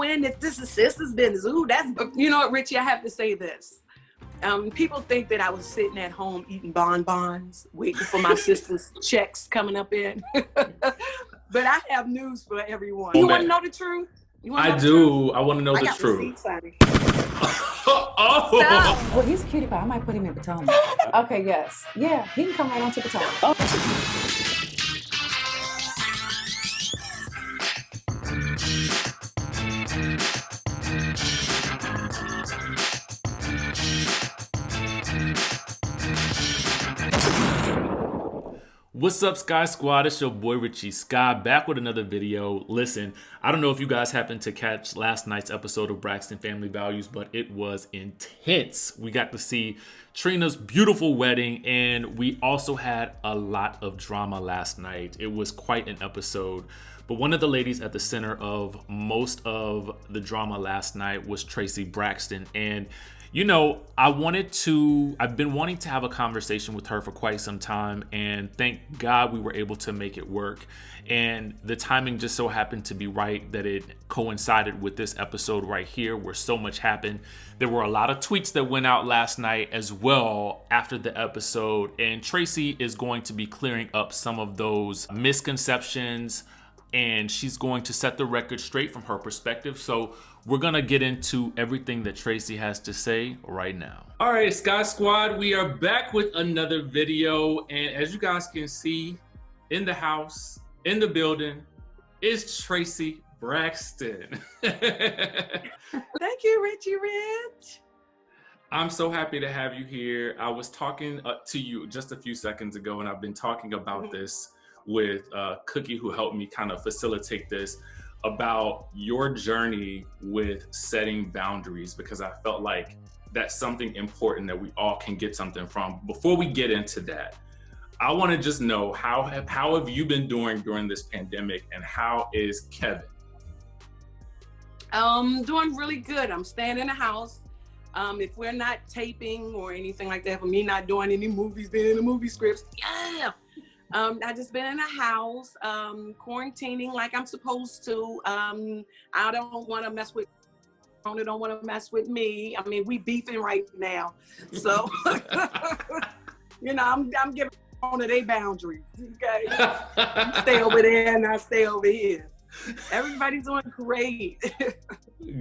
win. This is sister's business. Ooh, that's, you know what, Richie, I have to say this. People think that I was sitting at home eating bonbons, waiting for my sister's checks coming up in. But I have news for everyone. You want to know the truth? I do. I want to know the truth. Receipts, honey. Oh. Well, he's a cutie pie. I might put him in Potomac. Okay, yes. Yeah, he can come right on to Potomac. Oh. What's up, Skye Squad? It's your boy RHOA, back with another video. Listen, I don't know if you guys happened to catch last night's episode of Braxton Family Values, but it was intense. We got to see Trina's beautiful wedding, and we also had a lot of drama last night. It was quite an episode. But one of the ladies at the center of most of the drama last night was TRACI Braxton. And you know, I've been wanting to have a conversation with her for quite some time, and thank God we were able to make it work. And the timing just so happened to be right that it coincided with this episode right here where so much happened. There were a lot of tweets that went out last night as well after the episode, and TRACI is going to be clearing up some of those misconceptions, and she's going to set the record straight from her perspective. So we're going to get into everything that TRACI has to say right now. All right, Skye Squad, we are back with another video. And as you guys can see, in the house, in the building, is TRACI Braxton. Thank you, Richie Rich. I'm so happy to have you here. I was talking to you just a few seconds ago, and I've been talking about this with Cookie, who helped me kind of facilitate this, about your journey with setting boundaries, because I felt like that's something important that we all can get something from. Before we get into that, I want to just know how have you been doing during this pandemic, and how is Kevin? Doing really good. I'm staying in the house. If we're not taping or anything like that, for me not doing any movies, being in the movie scripts, yeah. I just been in the house, quarantining like I'm supposed to. I don't want to mess with, Corona don't want to mess with me. I mean, we beefing right now. So, you know, I'm giving Corona their boundaries, okay? You stay over there and I stay over here. Everybody's doing great.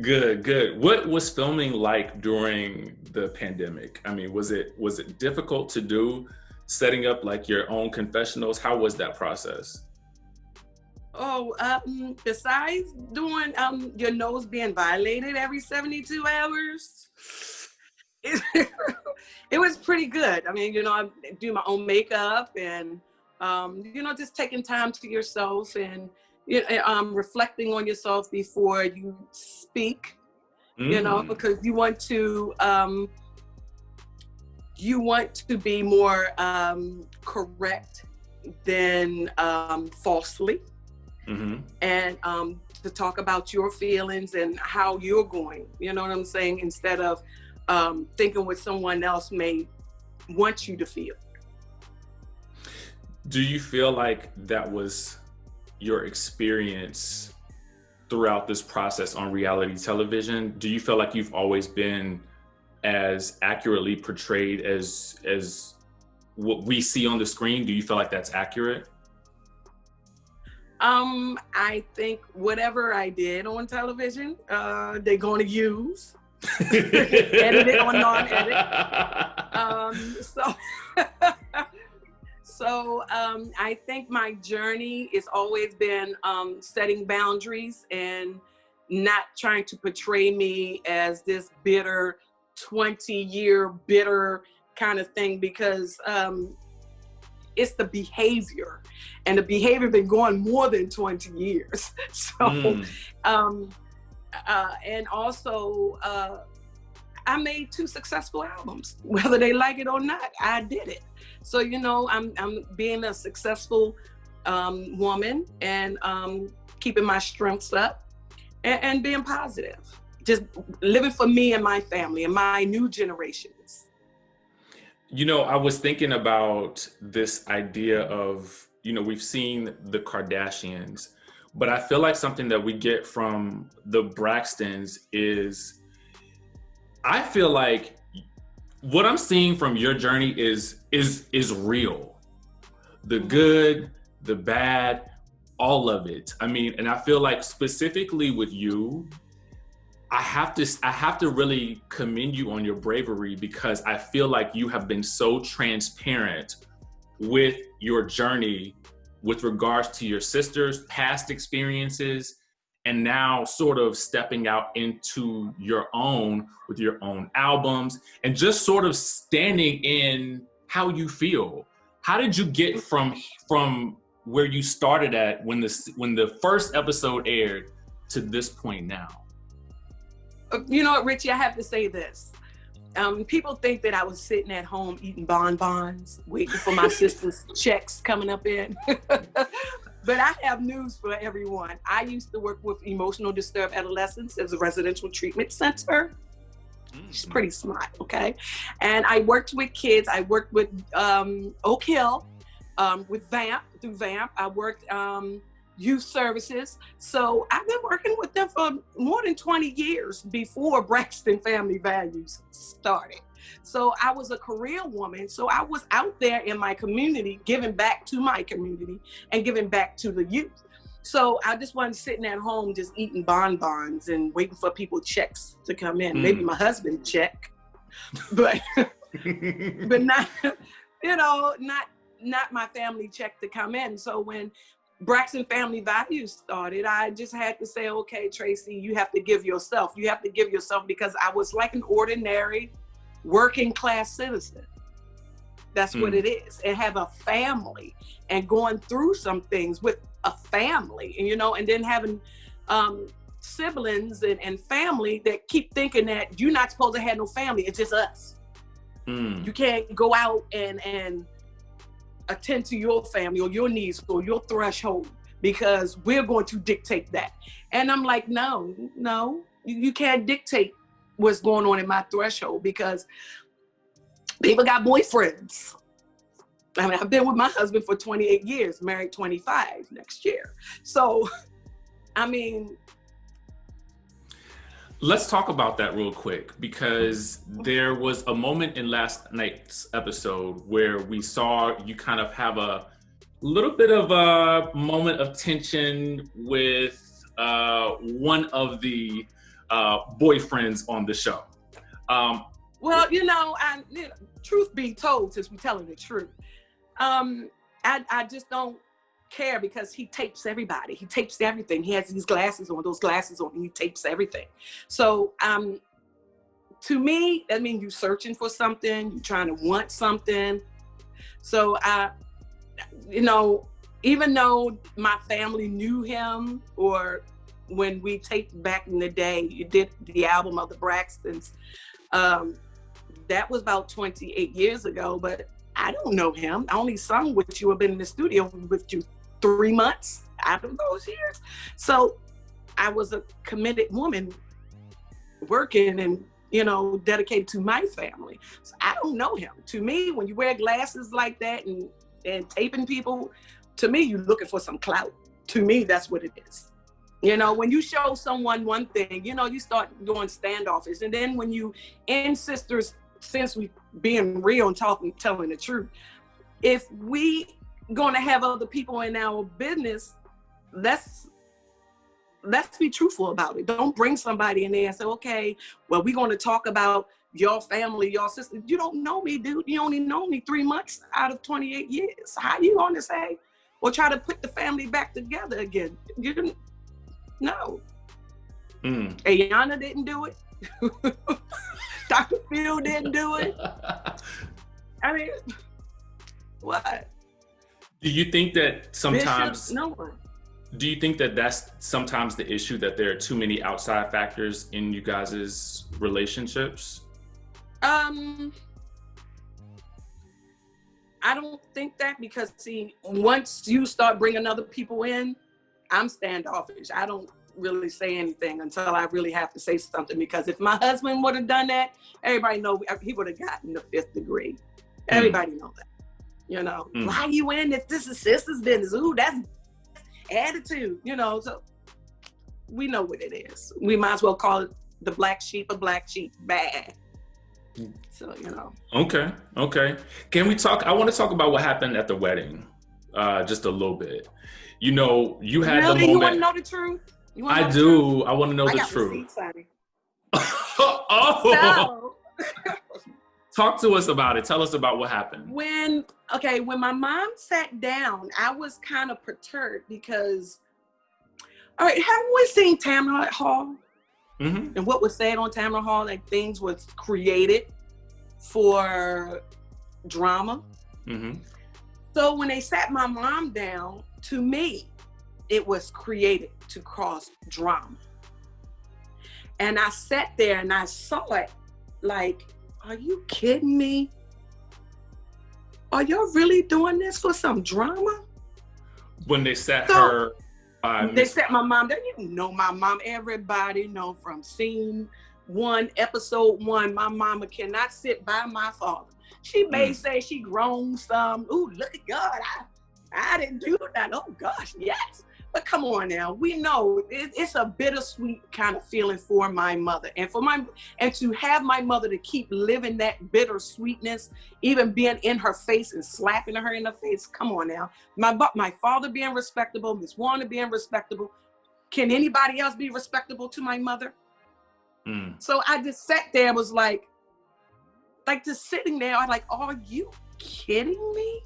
Good. What was filming like during the pandemic? I mean, was it difficult to do? Setting up like your own confessionals, how was that process? Oh, besides doing your nose being violated every 72 hours, it was pretty good. I mean, you know, I do my own makeup and, you know, just taking time to yourself and reflecting on yourself before you speak, you know, because you want to be more correct than falsely, and to talk about your feelings and how you're going, you know what I'm saying, instead of thinking what someone else may want you to feel. Do you feel like that was your experience throughout this process on reality television? Do you feel like you've always been as accurately portrayed as what we see on the screen? Do you feel like that's accurate? I think whatever I did on television, they're going to use. Edit it or non-edit. So I think my journey has always been setting boundaries and not trying to portray me as this bitter 20-year bitter kind of thing, because it's the behavior, and the behavior been going more than 20 years. So, and also I made 2 successful albums, whether they like it or not, I did it. So, you know, I'm being a successful woman and keeping my strengths up and being positive. Just living for me and my family and my new generations. You know, I was thinking about this idea of, you know, we've seen the Kardashians, But I feel like something that we get from the Braxtons is, I feel like what I'm seeing from your journey is real. The good, the bad, all of it. I mean, and I feel like specifically with you, I have to really commend you on your bravery, because I feel like you have been so transparent with your journey with regards to your sister's past experiences, and now sort of stepping out into your own with your own albums, and just sort of standing in how you feel. How did you get from where you started at when the first episode aired to this point now? You know what, Richie, I have to say this. People think that I was sitting at home eating bonbons, waiting for my sister's checks coming up in. But I have news for everyone. I used to work with emotional disturbed adolescents as a residential treatment center. She's pretty smart, okay? And I worked with kids. I worked with Oak Hill, with VAMP, through VAMP. I worked youth services. So I've been working with them for more than 20 years before Braxton Family Values started. So I was a career woman. So I was out there in my community, giving back to my community and giving back to the youth. So I just wasn't sitting at home just eating bonbons and waiting for people's checks to come in. Maybe my husband check, but but not, you know, not my family check to come in. So when Braxton Family Values started, I just had to say, okay, TRACI, you have to give yourself. You have to give yourself, because I was like an ordinary working class citizen. That's what it is. And have a family and going through some things with a family, and, you know, and then having siblings and family that keep thinking that you're not supposed to have no family. It's just us. You can't go out and attend to your family or your needs or your threshold, because we're going to dictate that. And I'm like, no, you can't dictate what's going on in my threshold, because people got boyfriends. I mean, I've been with my husband for 28 years, married 25 next year. So, I mean. Let's talk about that real quick, because there was a moment in last night's episode where we saw you kind of have a little bit of a moment of tension with one of the boyfriends on the show. Well, you know, truth be told, since we're telling the truth, I just don't care, because he tapes everybody. He tapes everything. He has these glasses on, and he tapes everything. So to me, that means you're searching for something, you're trying to want something. So you know, even though my family knew him, or when we taped back in the day, you did the album of the Braxtons, that was about 28 years ago, but I don't know him. I only sung with you, I've been in the studio with you 3 months out of those years. So I was a committed woman working and, you know, dedicated to my family. So I don't know him. To me, when you wear glasses like that and taping people, to me, you're looking for some clout. To me, that's what it is. You know, when you show someone one thing, you know, you start doing standoffish. And then when you, in sisters, since we being real and telling the truth, if we gonna have other people in our business, let's be truthful about it. Don't bring somebody in there and say, okay, well, we're gonna talk about your family, your sister. You don't know me, dude. You only know me 3 months out of 28 years. How you gonna say, or try to put the family back together again? You didn't, no. Ayana didn't do it. Dr. Phil didn't do it. I mean, what? Do you think that sometimes, Bishop, no one. Do you think that that's sometimes the issue, that there are too many outside factors in you guys' relationships? I don't think that, because see, once you start bringing other people in, I'm standoffish. I don't really say anything until I really have to say something, because if my husband would have done that, everybody know he would have gotten the 5th degree. Everybody know that. You know, why you in if this is sisters business? Ooh, that's, attitude, you know, so we know what it is. We might as well call it the black sheep, a black sheep, bad. So, you know. Okay. Can we talk? I want to talk about what happened at the wedding, just a little bit. You know, you had the moment. You want to know the truth? I do. I want to know the truth. Receipts, honey. Oh. So, talk to us about it. Tell us about what happened. When my mom sat down, I was kind of perturbed because, all right, haven't we seen Tamara Hall? Mm-hmm. And what was said on Tamara Hall, like things was created for drama. Mm-hmm. So when they sat my mom down, to me, it was created to cause drama. And I sat there and I saw it like, are you kidding me? Are y'all really doing this for some drama? When they sat her... they sat my mom down. You know my mom. Everybody know from scene 1, episode 1, my mama cannot sit by my father. She may say she grown some. Ooh, look at God. I didn't do that. Oh gosh, yes. But come on now, we know it's a bittersweet kind of feeling for my mother, and to have my mother to keep living that bittersweetness, even being in her face and slapping her in the face. Come on now, my father being respectable, Miss Warner being respectable. Can anybody else be respectable to my mother? So I just sat there, was like just sitting there. I'm like, are you kidding me?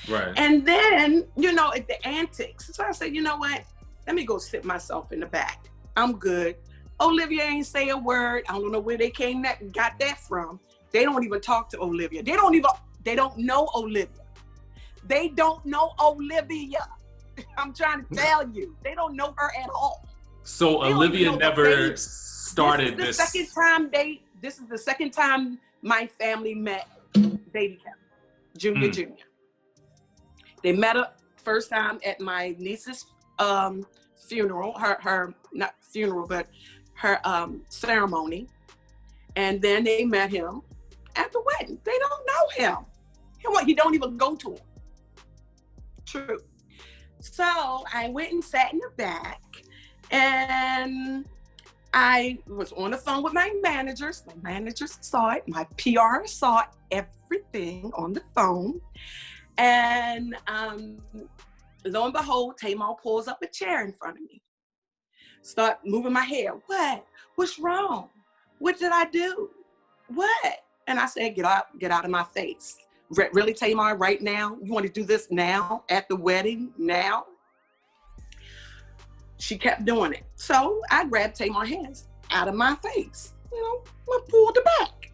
Right. And then, you know, at the antics. So I said, you know what? Let me go sit myself in the back. I'm good. Olivia ain't say a word. I don't know where they got that from. They don't even talk to Olivia. They don't know Olivia. They don't know Olivia. I'm trying to tell you. They don't know her at all. So Olivia never started this. This is the second time my family met Baby Kevin, Junior. They met her first time at my niece's funeral, her not funeral, but her ceremony. And then they met him at the wedding. They don't know him. He don't even go to him. True. So I went and sat in the back, and I was on the phone with my managers. My managers saw it. My PR saw everything on the phone. And lo and behold, Tamar pulls up a chair in front of me. Start moving my hair. What? What's wrong? What did I do? What? And I said, get out of my face. Really, Tamar, right now? You want to do this now? At the wedding? Now? She kept doing it. So I grabbed Tamar's hands out of my face. You know, I pulled her back.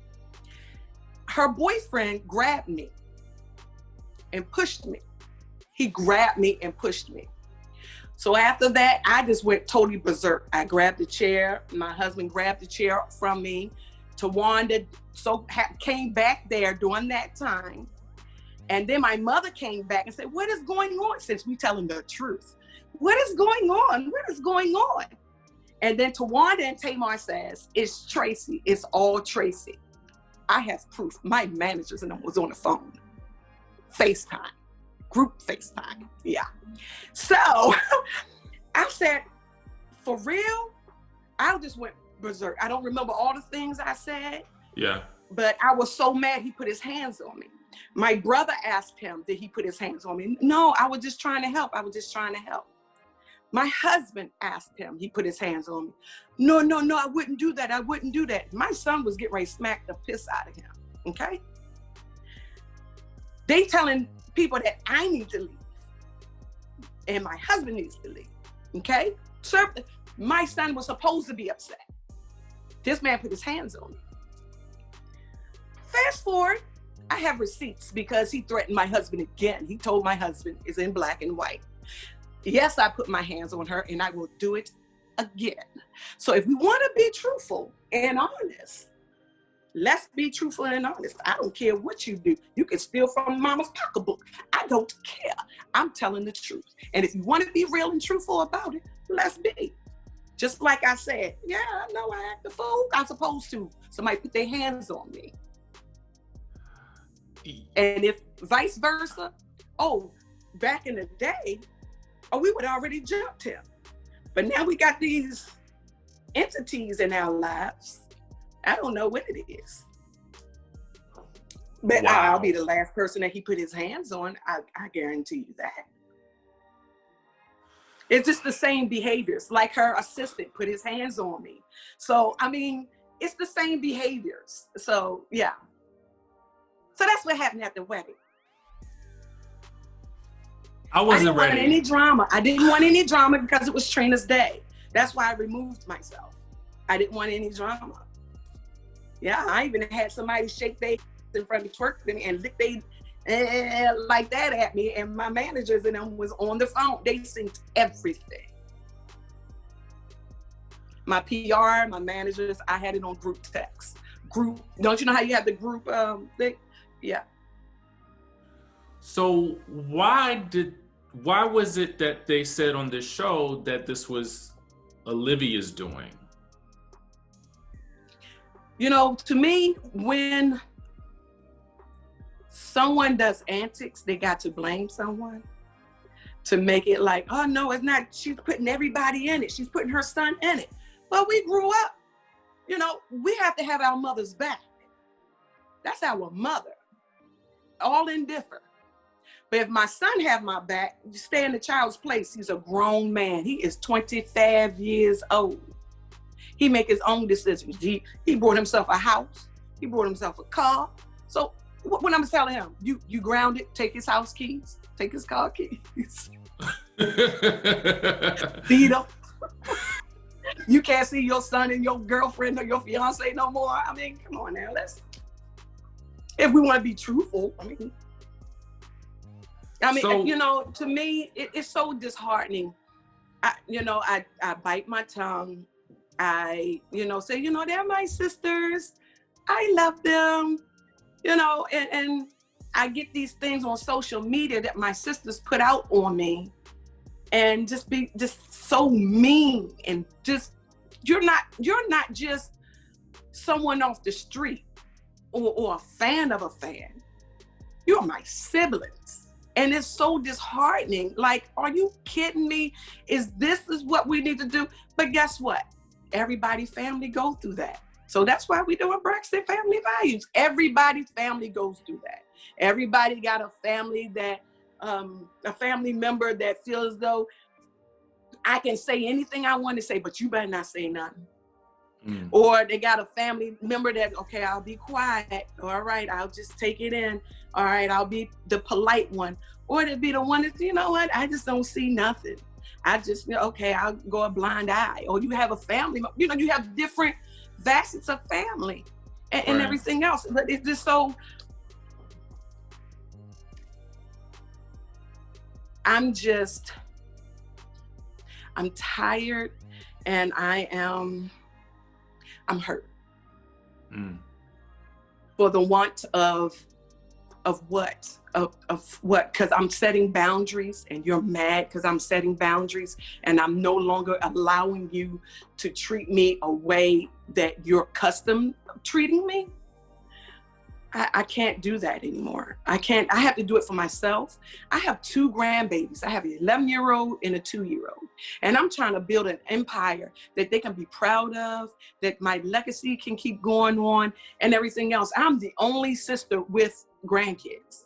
Her boyfriend grabbed me and pushed me. He grabbed me and pushed me. So after that, I just went totally berserk. I grabbed the chair. My husband grabbed the chair from me. Tawanda came back there during that time. And then my mother came back and said, what is going on? Since we telling the truth. What is going on? What is going on? And then Tawanda and Tamar says, it's TRACI. It's all TRACI. I have proof. My managers and them was on the phone. FaceTime, group FaceTime, yeah. So I said, for real? I just went berserk. I don't remember all the things I said. Yeah. But I was so mad he put his hands on me. My brother asked him, did he put his hands on me? No, I was just trying to help. My husband asked him, he put his hands on me. No, I wouldn't do that. My son was getting ready to smack the piss out of him, okay? They telling people that I need to leave and my husband needs to leave, okay? Sir, my son was supposed to be upset. This man put his hands on me. Fast forward, I have receipts because he threatened my husband again. He told my husband, it's in black and white. Yes, I put my hands on her and I will do it again. So if we want to be truthful and honest, let's be truthful and honest. I don't care what you do. You can steal from mama's pocketbook. I don't care. I'm telling the truth. And if you want to be real and truthful about it, let's be. Just like I said, yeah, I know I act a fool. I'm supposed to. Somebody put their hands on me. And if vice versa, back in the day, or we would already jumped him. But now we got these entities in our lives. I don't know what it is. But Wow. I'll be the last person that he put his hands on. I guarantee you that. It's just the same behaviors. Like her assistant put his hands on me. So, I mean, it's the same behaviors. So, yeah. So that's what happened at the wedding. I wasn't didn't ready. want any drama. I didn't want any drama because it was Trina's day. That's why I removed myself. I didn't want any drama. Yeah, I even had somebody shake their in front of twerking and lick they like that at me, and my managers and them was on the phone. They synced everything. My PR, my managers, I had it on group text. Group, don't you know how you have the group thing? Yeah. So why was it that they said on this show that this was Olivia's doing? You know, to me, when someone does antics, they got to blame someone to make it like, oh no, it's not, she's putting everybody in it. She's putting her son in it. Well, we grew up, you know, we have to have our mother's back. That's our mother, all indifferent. But if my son have my back, you stay in the child's place. He's a grown man. He is 25 years old. He make his own decisions. He bought himself a house. He bought himself a car. So what I'm telling him, you grounded, take his house keys, take his car keys. Feed him. You can't see your son and your girlfriend or your fiance no more. I mean, come on now, if we want to be truthful, So, you know, to me, it's so disheartening. I bite my tongue. I, say, they're my sisters. I love them, and I get these things on social media that my sisters put out on me and just be just so mean and just, you're not just someone off the street or a fan of a fan. You're my siblings. And it's so disheartening. Like, are you kidding me? This is what we need to do? But guess what? Everybody's family go through that. So that's why we're doing Braxton Family Values. Everybody's family goes through that. Everybody got a family that, a family member that feels as though I can say anything I want to say, but you better not say nothing. Mm. Or they got a family member that, okay, I'll be quiet. All right, I'll just take it in. All right, I'll be the polite one. Or to be the one that, you know what, I just don't see nothing. I just, okay, I'll go a blind eye. Or you have a family, you have different facets of family and everything else. But it's just so, I'm tired and I'm hurt. Mm. For the want of what? Of what? Because I'm setting boundaries and you're mad because I'm setting boundaries and I'm no longer allowing you to treat me a way that you're accustomed treating me. I can't do that anymore. I have to do it for myself. I have 2 grandbabies. I have an 11-year-old and a 2-year-old. And I'm trying to build an empire that they can be proud of, that my legacy can keep going on and everything else. I'm the only sister with grandkids.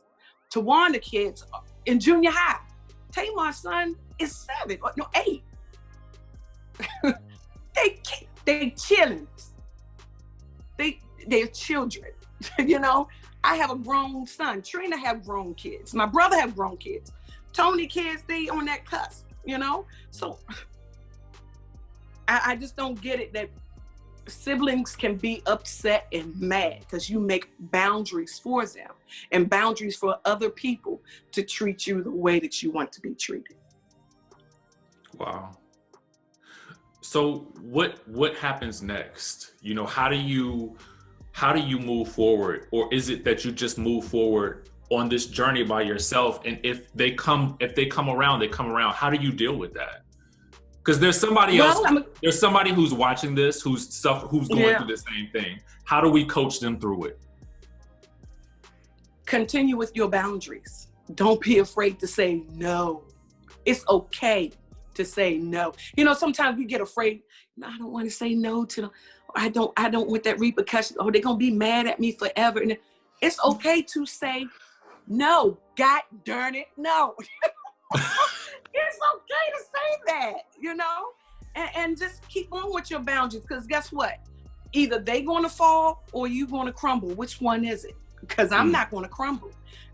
Tawana kids in junior high. Tamar's son is 7, no 8. They children. They're children. I have a grown son. Trina have grown kids. My brother have grown kids. Tony kids, they on that cusp, So I just don't get it that siblings can be upset and mad because you make boundaries for them and boundaries for other people to treat you the way that you want to be treated. Wow. So what happens next? How do you move forward? Or is it that you just move forward on this journey by yourself? And if they come around, they come around. How do you deal with that? Because there's somebody else, there's somebody who's watching this, who's going through the same thing. How do we coach them through it? Continue with your boundaries. Don't be afraid to say no. It's okay to say no. You know, sometimes we get afraid. No, I don't want to say no to them. I don't want that repercussion. Oh, they're going to be mad at me forever. And it's okay to say no. God darn it, no. It's okay to say that, you know, and just keep on with your boundaries. Because guess what? Either they going to fall or you going to crumble. Which one is it? Because I'm not going to crumble.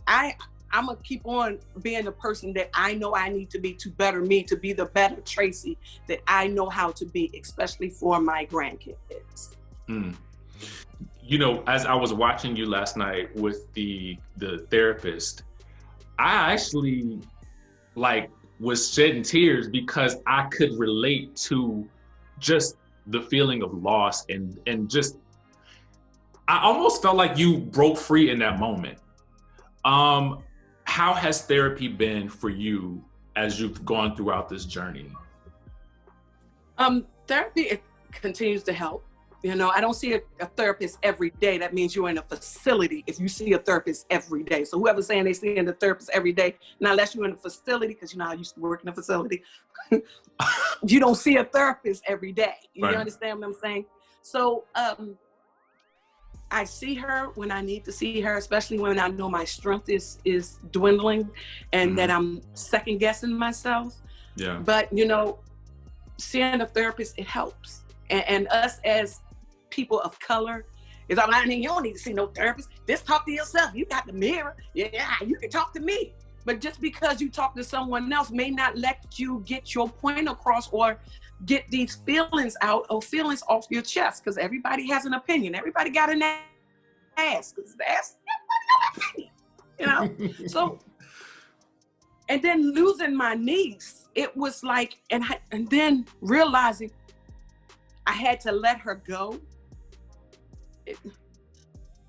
I'm going to keep on being the person that I know I need to be to better me, to be the better Tracy that I know how to be, especially for my grandkids. You know, as I was watching you last night with the therapist, I actually was shedding tears because I could relate to just the feeling of loss and just, I almost felt like you broke free in that moment. How has therapy been for you as you've gone throughout this journey? Therapy, it continues to help. You know, I don't see a therapist every day. That means you're in a facility if you see a therapist every day. So whoever's saying they see a therapist every day, now unless you're in a facility, because you know I used to work in a facility, you don't see a therapist every day. You understand what I'm saying? So I see her when I need to see her, especially when I know my strength is dwindling and that I'm second guessing myself. Yeah. But you know, seeing a therapist, it helps. And us as people of color, is I mean, you don't need to see no therapist. Just talk to yourself. You got the mirror. Yeah, you can talk to me. But just because you talk to someone else may not let you get your point across or get these feelings out or feelings off your chest, because everybody has an opinion. Everybody got an ass, because the ass, you know? So, and then losing my niece, it was like, and then realizing I had to let her go.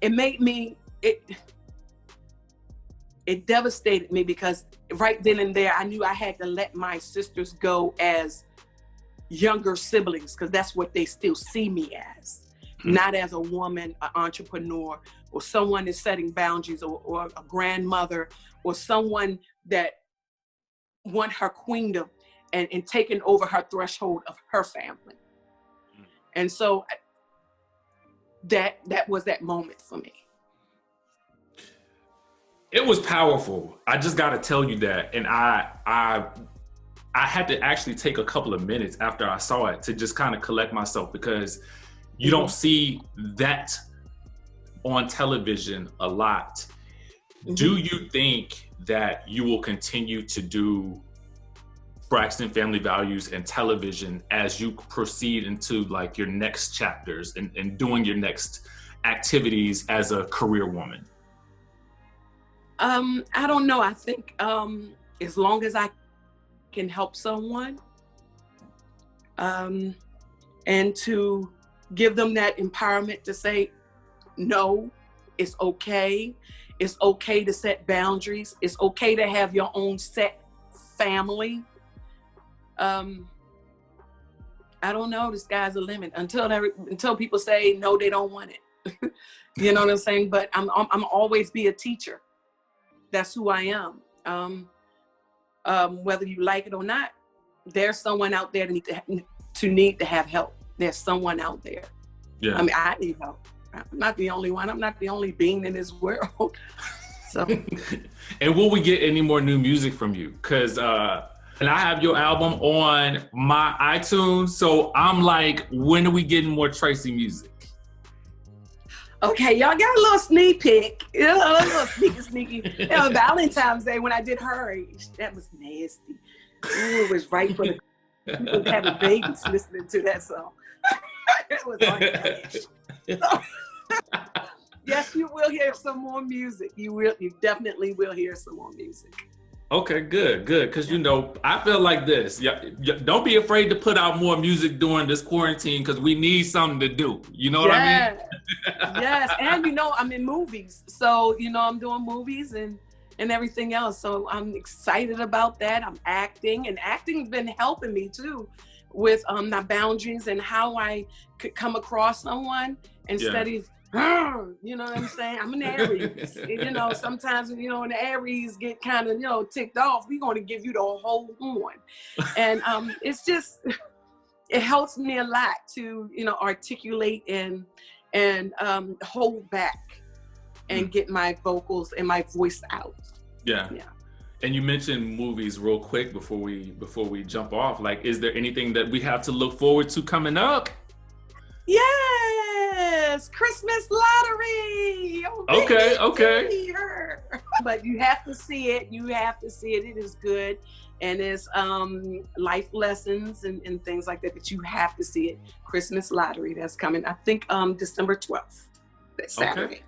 It made me, it devastated me, because right then and there, I knew I had to let my sisters go as younger siblings, because that's what they still see me as. Not as a woman, an entrepreneur, or someone that's setting boundaries, or a grandmother, or someone that want her queendom and taking over her threshold of her family. And so that was that moment for me. It was powerful. I just got to tell you that. And I had to actually take a couple of minutes after I saw it to just kind of collect myself, because you don't see that on television a lot. Do you think that you will continue to do Braxton Family Values and television as you proceed into like your next chapters and doing your next activities as a career woman? I don't know. I think as long as I can help someone and to give them that empowerment to say, no, it's okay. It's okay to set boundaries. It's okay to have your own set family. I don't know, the sky's the limit until people say no, they don't want it. You know what I'm saying? But I'm always be a teacher. That's who I am. Whether you like it or not, there's someone out there to need to have help. There's someone out there. Yeah. I mean, I need help. I'm not the only one. I'm not the only being in this world. So. And will we get any more new music from you? Because and I have your album on my iTunes, so I'm like, when are we getting more Tracy music? Okay, y'all got a little sneak peek. A little sneaky. You know, Valentine's Day when I did her, that was nasty. Ooh, it was right for the people having babies listening to that song. It was on. Yes, you will hear some more music. You definitely will hear some more music. Okay, good. Because, you know, I feel like this. Don't be afraid to put out more music during this quarantine, because we need something to do. You know what I mean? Yes, and, you know, I'm in movies. So, you know, I'm doing movies and everything else. So I'm excited about that. I'm acting, and acting's been helping me, too, with my boundaries and how I could come across someone instead of You know what I'm saying? I'm an Aries. You know, sometimes, you know, when the Aries get kind of, you know, ticked off, we're going to give you the whole horn. And it's just, it helps me a lot to, you know, articulate and hold back and get my vocals and my voice out. Yeah. And you mentioned movies real quick before we jump off. Like, is there anything that we have to look forward to coming up? Yes, Christmas lottery. Okay. But you have to see it. It is good. And it's life lessons and things like that. But you have to see it. Christmas lottery, that's coming. I think December 12th. That's Saturday. Okay.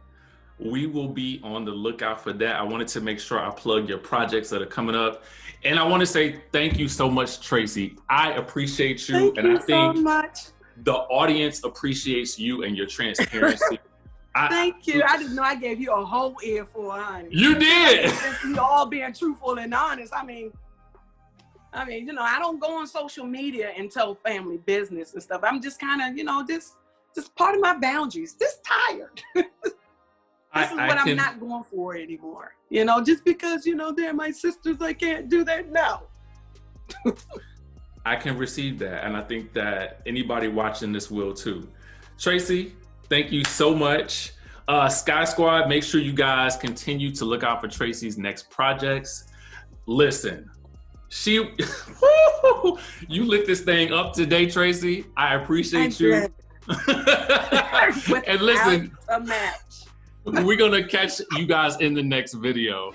We will be on the lookout for that. I wanted to make sure I plug your projects that are coming up. And I want to say thank you so much, Traci. I appreciate you. Thank you so much. The audience appreciates you and your transparency. Thank you. I didn't know I gave you a whole earful, honey. You did. We all being truthful and honest. I mean, you know, I don't go on social media and tell family business and stuff. I'm just kind of, you know, just part of my boundaries. Just tired. This is what I'm not going for anymore. You know, just because, you know, they're my sisters, I can't do that. No. I can receive that. And I think that anybody watching this will too. Traci, thank you so much. Skye Squad, make sure you guys continue to look out for Traci's next projects. Listen, you lit this thing up today, Traci. I appreciate you. And listen, a match. We're going to catch you guys in the next video.